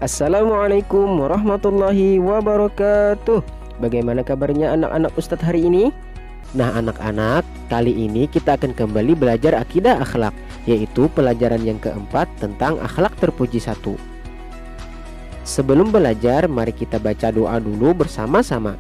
Assalamualaikum warahmatullahi wabarakatuh. Bagaimana kabarnya anak-anak Ustadz hari ini? Nah anak-anak, kali ini kita akan kembali belajar akidah akhlak, yaitu pelajaran yang keempat tentang akhlak terpuji satu. Sebelum belajar, mari kita baca doa dulu bersama-sama.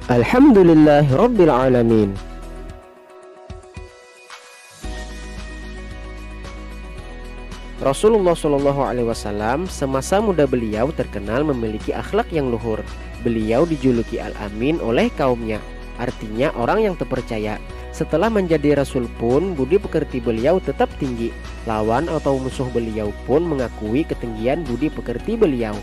Alhamdulillahi Rabbil Alamin. Rasulullah SAW semasa muda beliau terkenal memiliki akhlak yang luhur. Beliau dijuluki Al-Amin oleh kaumnya, artinya orang yang terpercaya. Setelah menjadi Rasul pun budi pekerti beliau tetap tinggi. Lawan atau musuh beliau pun mengakui ketinggian budi pekerti beliau.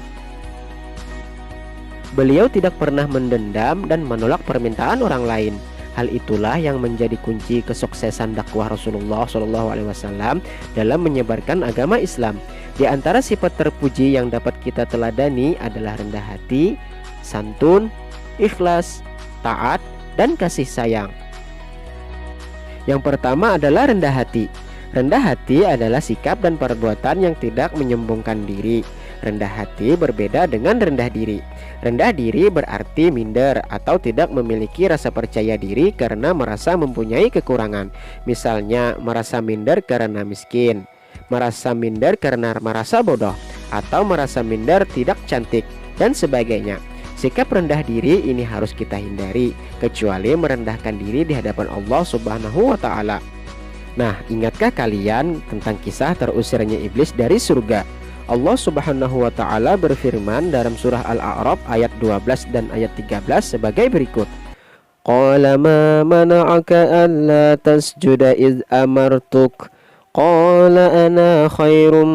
Beliau tidak pernah mendendam dan menolak permintaan orang lain. Hal itulah yang menjadi kunci kesuksesan dakwah Rasulullah SAW dalam menyebarkan agama Islam. Di antara sifat terpuji yang dapat kita teladani adalah rendah hati, santun, ikhlas, taat, dan kasih sayang. Yang pertama adalah rendah hati. Rendah hati adalah sikap dan perbuatan yang tidak menyombongkan diri. Rendah hati berbeda dengan rendah diri. Rendah diri berarti minder atau tidak memiliki rasa percaya diri karena merasa mempunyai kekurangan. Misalnya merasa minder karena miskin, merasa minder karena merasa bodoh, atau merasa minder tidak cantik, dan sebagainya. Sikap rendah diri ini harus kita hindari, kecuali merendahkan diri di hadapan Allah Subhanahu wa Ta'ala. Nah, ingatkah kalian tentang kisah terusirnya iblis dari surga? Allah Subhanahu wa Ta'ala berfirman dalam surah Al-A'raf ayat 12 dan ayat 13 sebagai berikut. Qala ma mana'aka alla tasjuda iz amartuk. Qala ana khairum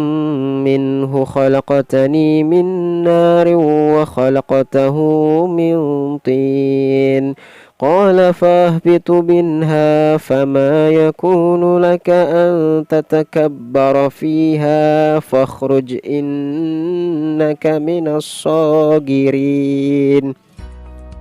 minhu khalaqtani min narin wa khalaqtahu min tin. Qala fahbitu minha fama yakunu laka an tatakabbara fiha fakhruj innaka minas sagirin.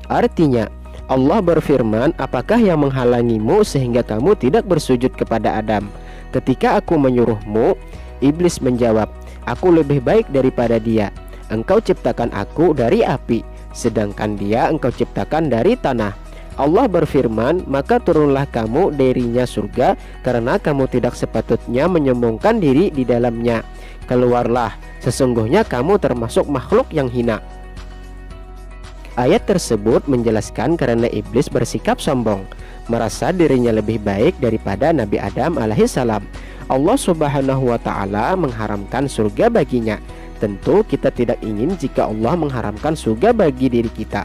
Artinya, Allah berfirman, apakah yang menghalangimu sehingga kamu tidak bersujud kepada Adam? Ketika aku menyuruhmu, iblis menjawab, aku lebih baik daripada dia. Engkau ciptakan aku dari api, sedangkan dia engkau ciptakan dari tanah. Allah berfirman, maka turunlah kamu darinya surga karena kamu tidak sepatutnya menyombongkan diri di dalamnya. Keluarlah, sesungguhnya kamu termasuk makhluk yang hina. Ayat tersebut menjelaskan karena iblis bersikap sombong, merasa dirinya lebih baik daripada Nabi Adam alaihissalam. Allah Subhanahu wa Ta'ala mengharamkan surga baginya. Tentu kita tidak ingin jika Allah mengharamkan surga bagi diri kita.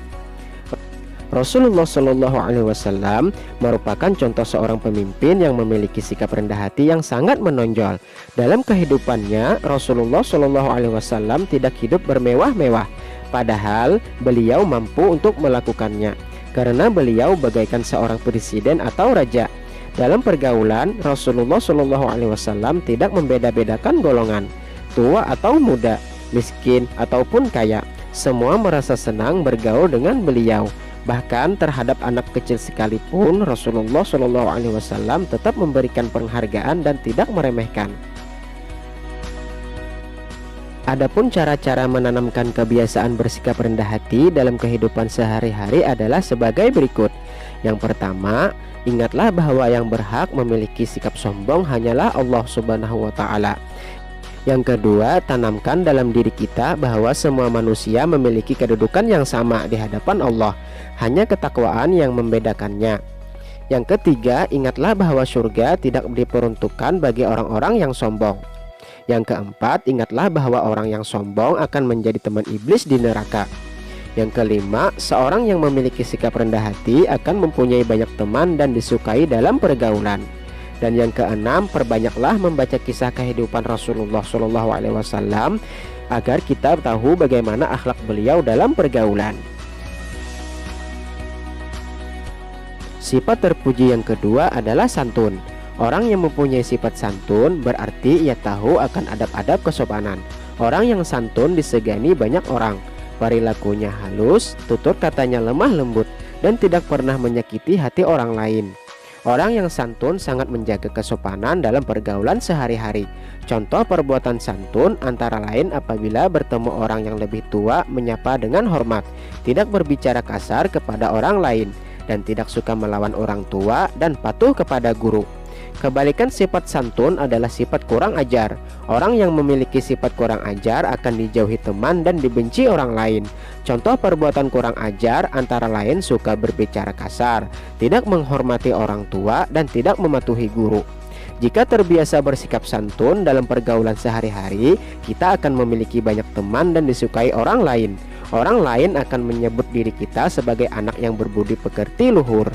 Rasulullah SAW merupakan contoh seorang pemimpin yang memiliki sikap rendah hati yang sangat menonjol. Dalam kehidupannya, Rasulullah SAW tidak hidup bermewah-mewah, padahal beliau mampu untuk melakukannya, karena beliau bagaikan seorang presiden atau raja. Dalam pergaulan, Rasulullah SAW tidak membeda-bedakan golongan, tua atau muda, miskin ataupun kaya. Semua merasa senang bergaul dengan beliau. Bahkan terhadap anak kecil sekalipun Rasulullah SAW tetap memberikan penghargaan dan tidak meremehkan. Adapun cara-cara menanamkan kebiasaan bersikap rendah hati dalam kehidupan sehari-hari adalah sebagai berikut. Yang pertama, ingatlah bahwa yang berhak memiliki sikap sombong hanyalah Allah Subhanahu wa Ta'ala. Yang kedua, tanamkan dalam diri kita bahwa semua manusia memiliki kedudukan yang sama di hadapan Allah, hanya ketakwaan yang membedakannya. Yang ketiga, ingatlah bahwa surga tidak diperuntukkan bagi orang-orang yang sombong. Yang keempat, ingatlah bahwa orang yang sombong akan menjadi teman iblis di neraka. Yang kelima, seorang yang memiliki sikap rendah hati akan mempunyai banyak teman dan disukai dalam pergaulan. Dan yang keenam, perbanyaklah membaca kisah kehidupan Rasulullah SAW agar kita tahu bagaimana akhlak beliau dalam pergaulan. Sifat terpuji yang kedua adalah santun. Orang yang mempunyai sifat santun berarti ia tahu akan adab-adab kesopanan. Orang yang santun disegani banyak orang. Perilakunya halus, tutur katanya lemah lembut, dan tidak pernah menyakiti hati orang lain. Orang yang santun sangat menjaga kesopanan dalam pergaulan sehari-hari. Contoh perbuatan santun antara lain apabila bertemu orang yang lebih tua menyapa dengan hormat, tidak berbicara kasar kepada orang lain, dan tidak suka melawan orang tua dan patuh kepada guru. Kebalikan sifat santun adalah sifat kurang ajar. Orang yang memiliki sifat kurang ajar akan dijauhi teman dan dibenci orang lain. Contoh perbuatan kurang ajar antara lain suka berbicara kasar, tidak menghormati orang tua, dan tidak mematuhi guru. Jika terbiasa bersikap santun dalam pergaulan sehari-hari, kita akan memiliki banyak teman dan disukai orang lain. Orang lain akan menyebut diri kita sebagai anak yang berbudi pekerti luhur.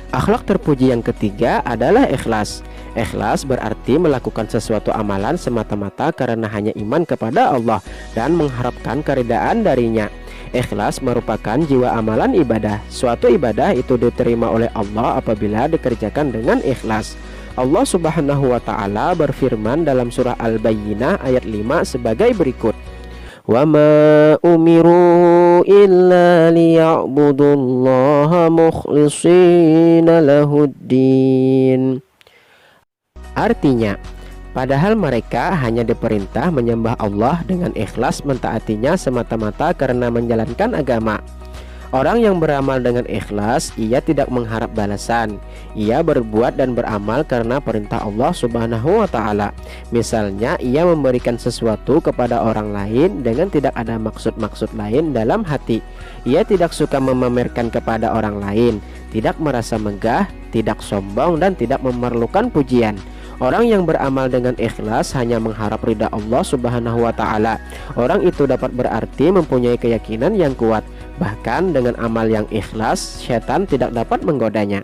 Akhlak terpuji yang ketiga adalah ikhlas. Ikhlas berarti melakukan sesuatu amalan semata-mata karena hanya iman kepada Allah dan mengharapkan keridaan darinya. Ikhlas merupakan jiwa amalan ibadah. Suatu ibadah itu diterima oleh Allah apabila dikerjakan dengan ikhlas. Allah Subhanahu wa ta'ala berfirman dalam surah Al-Bayyinah ayat 5 sebagai berikut. Wa ma umiru illa liya'budullaha mukhlishina lahuddin. Artinya, padahal mereka hanya diperintah menyembah Allah dengan ikhlas mentaatinya semata-mata karena menjalankan agama. Orang yang beramal dengan ikhlas, ia tidak mengharap balasan. Ia berbuat dan beramal karena perintah Allah Subhanahu wa ta'ala. Misalnya, ia memberikan sesuatu kepada orang lain dengan tidak ada maksud-maksud lain dalam hati. Ia tidak suka memamerkan kepada orang lain, tidak merasa megah, tidak sombong, dan tidak memerlukan pujian. Orang yang beramal dengan ikhlas hanya mengharap ridha Allah Subhanahu wa ta'ala. Orang itu dapat berarti mempunyai keyakinan yang kuat. Bahkan dengan amal yang ikhlas, syaitan tidak dapat menggodanya.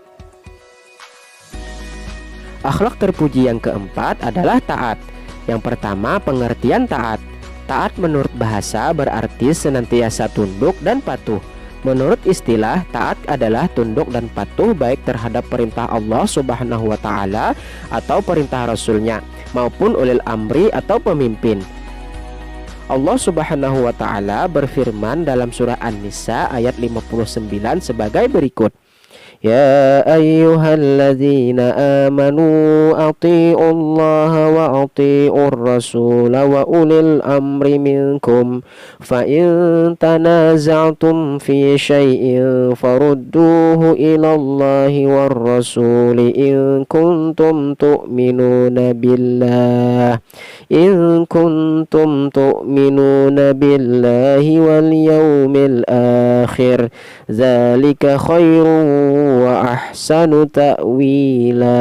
Akhlak terpuji yang keempat adalah taat. Yang pertama, pengertian taat. Taat menurut bahasa berarti senantiasa tunduk dan patuh. Menurut istilah, taat adalah tunduk dan patuh baik terhadap perintah Allah Subhanahu wa ta'ala atau perintah Rasulnya, maupun ulil amri atau pemimpin. Allah Subhanahu wa ta'ala berfirman dalam surah An-Nisa ayat 59 sebagai berikut. Ya ayyuhalladzina amanu ati'ullaha wa ati'ur rasula wa ulil amri minkum fa in tanaza'tum fi syai'in farudduhu ilallahi war rasuli in kuntum tu'minuna billahi wal yawmil akhir dzalika khairun wa ahsanu ta'wila.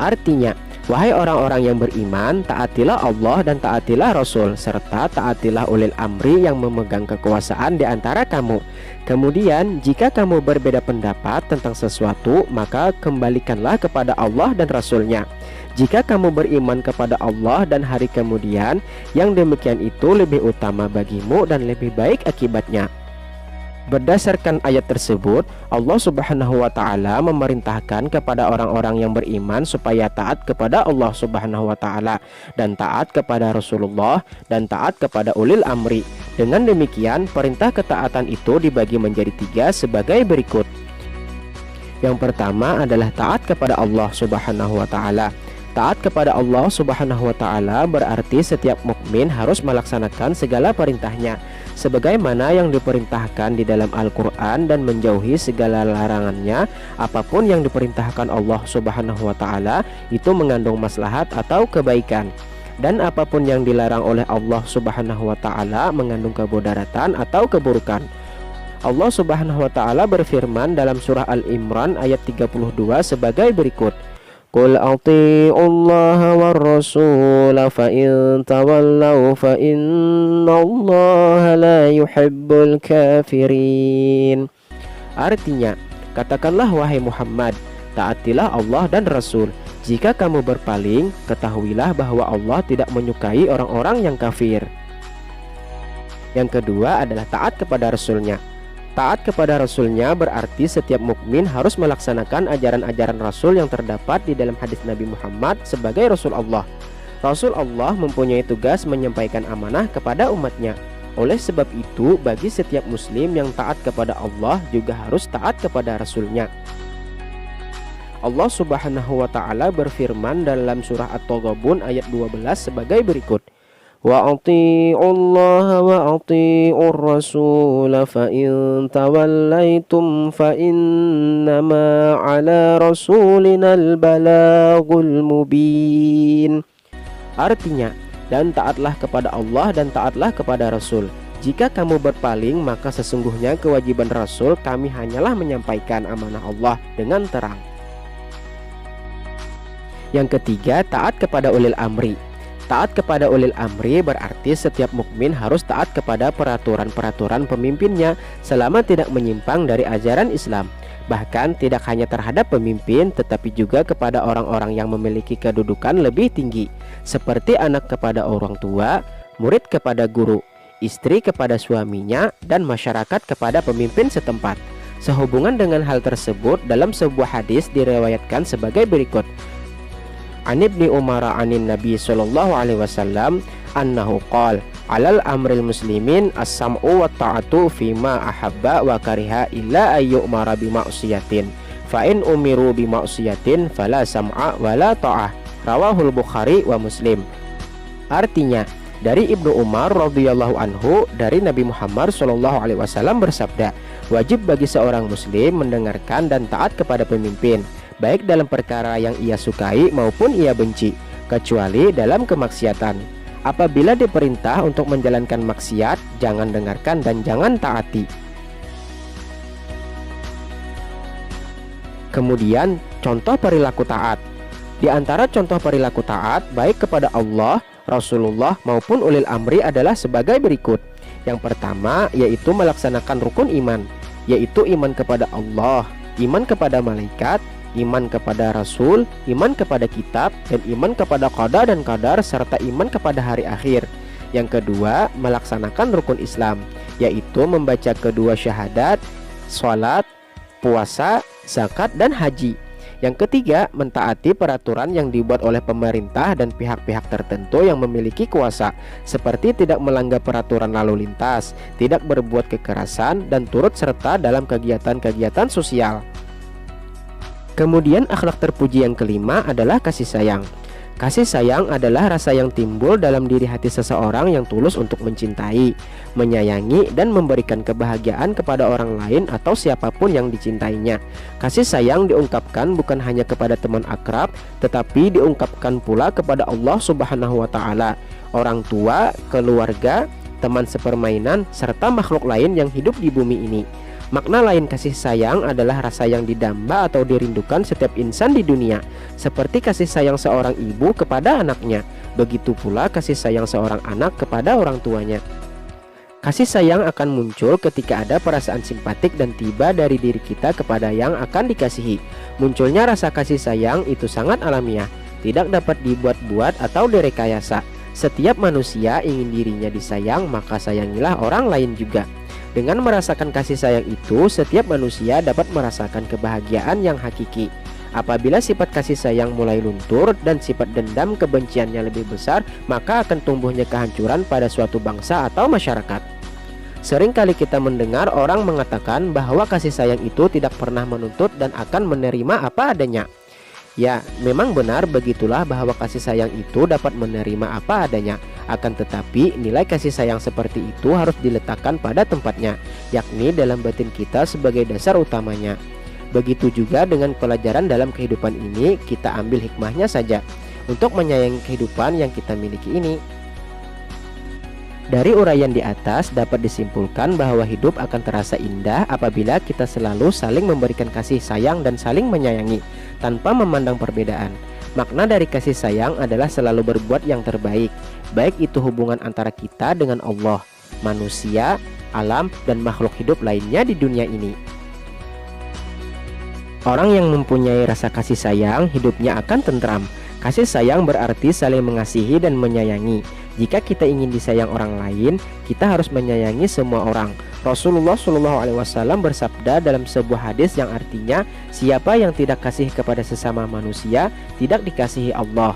Artinya, wahai orang-orang yang beriman, taatilah Allah dan taatilah Rasul, serta taatilah ulil amri yang memegang kekuasaan di antara kamu. Kemudian, jika kamu berbeda pendapat tentang sesuatu, maka kembalikanlah kepada Allah dan Rasulnya. Jika kamu beriman kepada Allah dan hari kemudian, yang demikian itu lebih utama bagimu dan lebih baik akibatnya. Berdasarkan ayat tersebut, Allah Subhanahu wa ta'ala memerintahkan kepada orang-orang yang beriman supaya taat kepada Allah Subhanahu wa ta'ala dan taat kepada Rasulullah dan taat kepada ulil amri. Dengan demikian, perintah ketaatan itu dibagi menjadi 3 sebagai berikut. Yang pertama adalah taat kepada Allah Subhanahu wa ta'ala. Taat kepada Allah Subhanahu wa ta'ala berarti setiap mukmin harus melaksanakan segala perintahnya sebagaimana yang diperintahkan di dalam Al-Quran dan menjauhi segala larangannya. Apapun yang diperintahkan Allah Subhanahu wa ta'ala itu mengandung maslahat atau kebaikan, dan apapun yang dilarang oleh Allah Subhanahu wa ta'ala mengandung kemudaratan atau keburukan. Allah Subhanahu wa ta'ala berfirman dalam surah Al-Imran ayat 32 sebagai berikut. Qul ati'ullaha war rasul fa in tawallaw fa innallaha la yuhibbul kafirin. Artinya, katakanlah wahai Muhammad, taatilah Allah dan Rasul. Jika kamu berpaling, ketahuilah bahwa Allah tidak menyukai orang-orang yang kafir. Yang kedua adalah taat kepada Rasulnya. Taat kepada Rasulnya berarti setiap mukmin harus melaksanakan ajaran-ajaran Rasul yang terdapat di dalam hadis Nabi Muhammad sebagai Rasul Allah. Rasul Allah mempunyai tugas menyampaikan amanah kepada umatnya. Oleh sebab itu, bagi setiap muslim yang taat kepada Allah juga harus taat kepada Rasulnya. Allah Subhanahu wa Ta'ala berfirman dalam surah At-Taghabun ayat 12 sebagai berikut: Wa ati'ullaha wa ati'ur rasul fa in tawallaitum fa innama ala rasulinal balagul mubin. Artinya, dan taatlah kepada Allah dan taatlah kepada Rasul. Jika kamu berpaling, maka sesungguhnya kewajiban Rasul kami hanyalah menyampaikan amanah Allah dengan terang. Yang ketiga, taat kepada ulil amri. Taat kepada ulil amri berarti setiap mukmin harus taat kepada peraturan-peraturan pemimpinnya selama tidak menyimpang dari ajaran Islam. Bahkan tidak hanya terhadap pemimpin, tetapi juga kepada orang-orang yang memiliki kedudukan lebih tinggi, seperti anak kepada orang tua, murid kepada guru, istri kepada suaminya, dan masyarakat kepada pemimpin setempat. Sehubungan dengan hal tersebut, dalam sebuah hadis diriwayatkan sebagai berikut: An Ibni Umar anin Nabi sallallahu alaihi wasallam annahu qala alal amril muslimin as-sam'u wa ta'atu fima ahabba wa kariha illa ayyumara bi ma'siyatin fa in umiru bi ma'siyatin fala sam'a wala ta'ah. Rawahul Bukhari wa Muslim. Artinya, dari Ibnu Umar radhiyallahu anhu dari Nabi Muhammad sallallahu alaihi wasallam bersabda, wajib bagi seorang muslim mendengarkan dan taat kepada pemimpin, baik dalam perkara yang ia sukai maupun ia benci, kecuali dalam kemaksiatan. Apabila diperintah untuk menjalankan maksiat, jangan dengarkan dan jangan taati. Kemudian, contoh perilaku taat. Di antara contoh perilaku taat, baik kepada Allah, Rasulullah maupun ulil amri adalah sebagai berikut. Yang pertama, yaitu melaksanakan rukun iman, yaitu iman kepada Allah, iman kepada malaikat, iman kepada Rasul, iman kepada kitab, dan iman kepada qada dan qadar, serta iman kepada hari akhir. Yang kedua, melaksanakan rukun Islam, yaitu membaca kedua syahadat, sholat, puasa, zakat, dan haji. Yang ketiga, mentaati peraturan yang dibuat oleh pemerintah dan pihak-pihak tertentu yang memiliki kuasa, seperti tidak melanggar peraturan lalu lintas, tidak berbuat kekerasan, dan turut serta dalam kegiatan-kegiatan sosial. Kemudian akhlak terpuji yang kelima adalah kasih sayang. Kasih sayang adalah rasa yang timbul dalam diri hati seseorang yang tulus untuk mencintai, menyayangi, dan memberikan kebahagiaan kepada orang lain atau siapapun yang dicintainya. Kasih sayang diungkapkan bukan hanya kepada teman akrab, tetapi diungkapkan pula kepada Allah Subhanahu wa Ta'ala, orang tua, keluarga, teman sepermainan, serta makhluk lain yang hidup di bumi ini. Makna lain kasih sayang adalah rasa yang didamba atau dirindukan setiap insan di dunia, seperti kasih sayang seorang ibu kepada anaknya. Begitu pula kasih sayang seorang anak kepada orang tuanya. Kasih sayang akan muncul ketika ada perasaan simpatik dan tiba dari diri kita kepada yang akan dikasihi. Munculnya rasa kasih sayang itu sangat alamiah, tidak dapat dibuat-buat atau direkayasa. Setiap manusia ingin dirinya disayang, maka sayangilah orang lain juga. Dengan merasakan kasih sayang itu, setiap manusia dapat merasakan kebahagiaan yang hakiki. Apabila sifat kasih sayang mulai luntur dan sifat dendam kebenciannya lebih besar, maka akan tumbuhnya kehancuran pada suatu bangsa atau masyarakat. Seringkali kita mendengar orang mengatakan bahwa kasih sayang itu tidak pernah menuntut dan akan menerima apa adanya. Ya, memang benar begitulah bahwa kasih sayang itu dapat menerima apa adanya. Akan tetapi, nilai kasih sayang seperti itu harus diletakkan pada tempatnya, yakni dalam batin kita sebagai dasar utamanya. Begitu juga dengan pelajaran dalam kehidupan ini, kita ambil hikmahnya saja untuk menyayangi kehidupan yang kita miliki ini. Dari uraian di atas dapat disimpulkan bahwa hidup akan terasa indah apabila kita selalu saling memberikan kasih sayang dan saling menyayangi tanpa memandang perbedaan. Makna dari kasih sayang adalah selalu berbuat yang terbaik, baik itu hubungan antara kita dengan Allah, manusia, alam, dan makhluk hidup lainnya di dunia ini. Orang yang mempunyai rasa kasih sayang, hidupnya akan tentram. Kasih sayang berarti saling mengasihi dan menyayangi. Jika kita ingin disayang orang lain, kita harus menyayangi semua orang, Rasulullah Shallallahu Alaihi Wasallam bersabda dalam sebuah hadis yang artinya, siapa yang tidak kasih kepada sesama manusia tidak dikasihi Allah.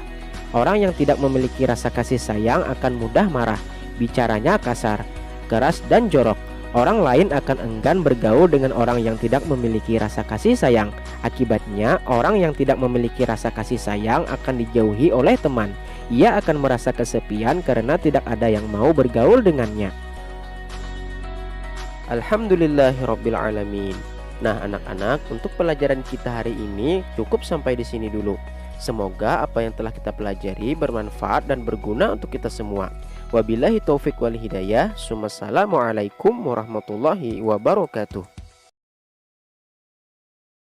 Orang yang tidak memiliki rasa kasih sayang akan mudah marah, bicaranya kasar, keras dan jorok. Orang lain akan enggan bergaul dengan orang yang tidak memiliki rasa kasih sayang. Akibatnya, orang yang tidak memiliki rasa kasih sayang akan dijauhi oleh teman. Ia akan merasa kesepian karena tidak ada yang mau bergaul dengannya. Alhamdulillahirabbil alamin. Nah, anak-anak, untuk pelajaran kita hari ini cukup sampai di sini dulu. Semoga apa yang telah kita pelajari bermanfaat dan berguna untuk kita semua. Wabillahi taufik wal hidayah. Assalamualaikum warahmatullahi wabarakatuh.